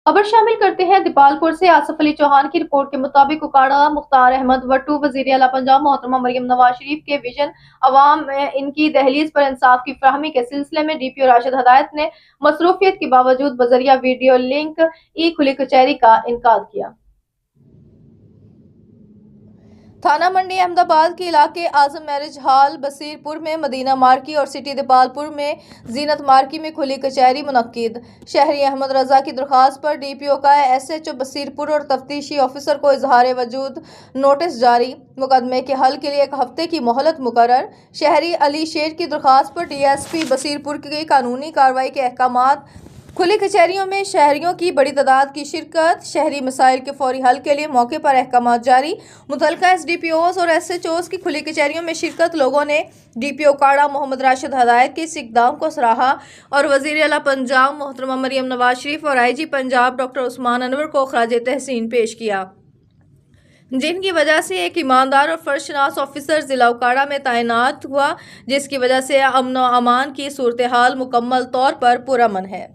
खबर शामिल करते हैं दीपालपुर से। आसिफ अली चौहान की रिपोर्ट के मुताबिक उकाड़ा मुख्तार अहमद वट्टू वजीर आला पंजाब मोहतरमा मरियम नवाज शरीफ के विजन अवाम में इनकी दहलीज पर इंसाफ की फराहमी के सिलसिले में डीपीओ राशिद हदायत ने मसरूफियत के बावजूद बजरिया वीडियो लिंक ई खुली कचहरी का इनकाद किया। थाना मंडी अहमदाबाद के इलाके आजम मैरिज हॉल बसीरपुर में मदीना मार्की और सिटी दीपालपुर में जीनत मार्की में खुली कचहरी मुनक्किद। शहरी अहमद रजा की दरख्वास्त पर डीपीओ का एसएचओ बसीरपुर और तफ्तीशी ऑफिसर को इजहार वजूद नोटिस जारी। मुकदमे के हल के लिए 1 हफ्ते की मोहलत मुकर्रर। शहरी अली शेर की दरख्वास्त पर डीएसपी बसीरपुर की कानूनी कार्रवाई के अहकामात। खुली कचहरियों में शहरियों की बड़ी तादाद की शिरकत। शहरी मसाइल के फौरी हल के लिए मौके पर अहकामात जारी। मुतल्लिका एसडीपीओज और एसएचओज की खुली कचहरियों में शिरकत। लोगों ने डीपीओ काड़ा मोहम्मद राशिद हदायत के इस इक़दाम को सराहा और वज़ीर आला पंजाब मोहतरमा मरियम नवाज शरीफ और आईजी पंजाब डॉक्टर उस्मान अनवर को खराज तहसीन पेश किया, जिनकी वजह से एक ईमानदार और फर्शनास ऑफिसर जिला उकाड़ा में तैनात हुआ, जिसकी वजह से अमन व अमान की सूरत हाल मुकम्मल तौर पर पुरअमन है।